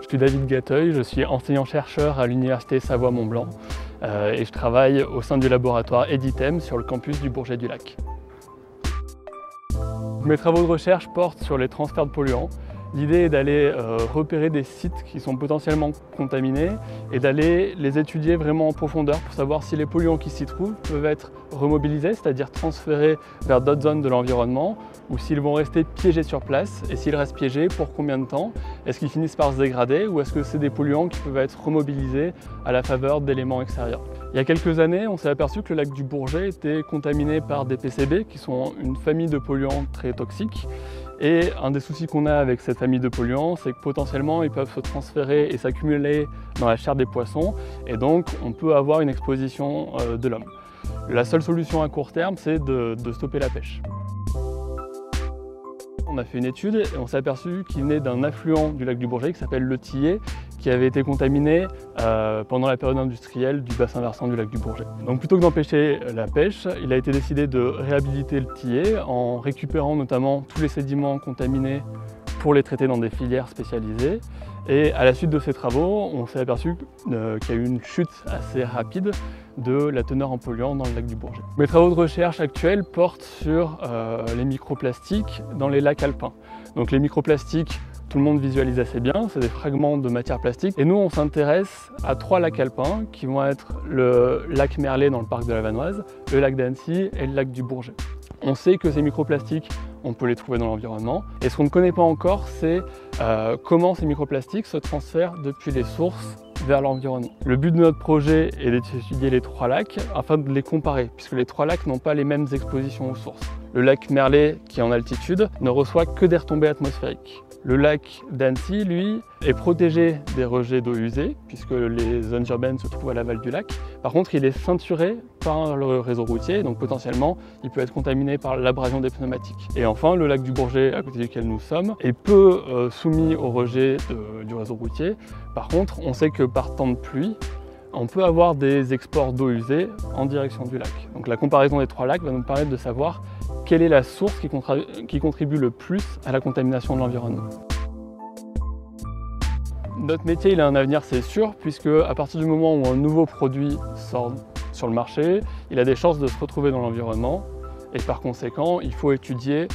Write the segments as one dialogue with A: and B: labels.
A: Je suis David Gateuil, je suis enseignant-chercheur à l'Université Savoie-Mont-Blanc et je travaille au sein du laboratoire Editem sur le campus du Bourget-du-Lac. Mes travaux de recherche portent sur les transferts de polluants. L'idée est d'aller repérer des sites qui sont potentiellement contaminés et d'aller les étudier vraiment en profondeur pour savoir si les polluants qui s'y trouvent peuvent être remobilisés, c'est-à-dire transférés vers d'autres zones de l'environnement, ou s'ils vont rester piégés sur place, et s'ils restent piégés, pour combien de temps? Est-ce qu'ils finissent par se dégrader ou est-ce que c'est des polluants qui peuvent être remobilisés à la faveur d'éléments extérieurs? Il y a quelques années, on s'est aperçu que le lac du Bourget était contaminé par des PCB, qui sont une famille de polluants très toxiques. Et un des soucis qu'on a avec cette famille de polluants, c'est que potentiellement ils peuvent se transférer et s'accumuler dans la chair des poissons, et donc on peut avoir une exposition de l'homme. La seule solution à court terme, c'est de stopper la pêche. On a fait une étude et on s'est aperçu qu'il venait d'un affluent du lac du Bourget qui s'appelle le Tillet, qui avait été contaminé pendant la période industrielle du bassin versant du lac du Bourget. Donc plutôt que d'empêcher la pêche, il a été décidé de réhabiliter le Tillet en récupérant notamment tous les sédiments contaminés pour les traiter dans des filières spécialisées. Et à la suite de ces travaux, on s'est aperçu qu'il y a eu une chute assez rapide de la teneur en polluants dans le lac du Bourget. Mes travaux de recherche actuels portent sur les microplastiques dans les lacs alpins. Donc les microplastiques, tout le monde visualise assez bien, c'est des fragments de matière plastique. Et nous, on s'intéresse à 3 lacs alpins qui vont être le lac Merlet dans le parc de la Vanoise, le lac d'Annecy et le lac du Bourget. On sait que ces microplastiques, on peut les trouver dans l'environnement. Et ce qu'on ne connaît pas encore, c'est comment ces microplastiques se transfèrent depuis les sources vers l'environnement. Le but de notre projet est d'étudier les 3 lacs afin de les comparer, puisque les 3 lacs n'ont pas les mêmes expositions aux sources. Le lac Merlet, qui est en altitude, ne reçoit que des retombées atmosphériques. Le lac d'Annecy, lui, est protégé des rejets d'eau usée, puisque les zones urbaines se trouvent à l'aval du lac. Par contre, il est ceinturé par le réseau routier, donc potentiellement, il peut être contaminé par l'abrasion des pneumatiques. Et enfin, le lac du Bourget, à côté duquel nous sommes, est peu soumis au rejet du réseau routier. Par contre, on sait que par temps de pluie, on peut avoir des exports d'eau usée en direction du lac. Donc la comparaison des 3 lacs va nous permettre de savoir quelle est la source qui contribue le plus à la contamination de l'environnement. Notre métier, il a un avenir, c'est sûr, puisque à partir du moment où un nouveau produit sort sur le marché, il a des chances de se retrouver dans l'environnement, et par conséquent, il faut étudier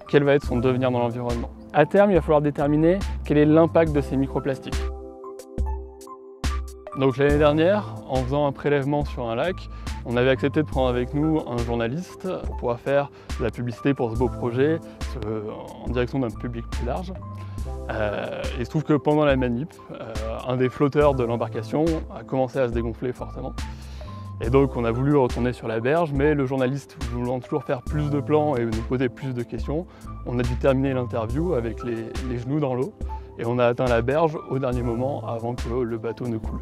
A: quel va être son devenir dans l'environnement. À terme, il va falloir déterminer quel est l'impact de ces microplastiques. Donc l'année dernière, en faisant un prélèvement sur un lac, on avait accepté de prendre avec nous un journaliste pour pouvoir faire de la publicité pour ce beau projet en direction d'un public plus large. Il se trouve que pendant la manip, un des flotteurs de l'embarcation a commencé à se dégonfler fortement. Et donc on a voulu retourner sur la berge, mais le journaliste voulant toujours faire plus de plans et nous poser plus de questions, on a dû terminer l'interview avec les genoux dans l'eau et on a atteint la berge au dernier moment avant que le bateau ne coule.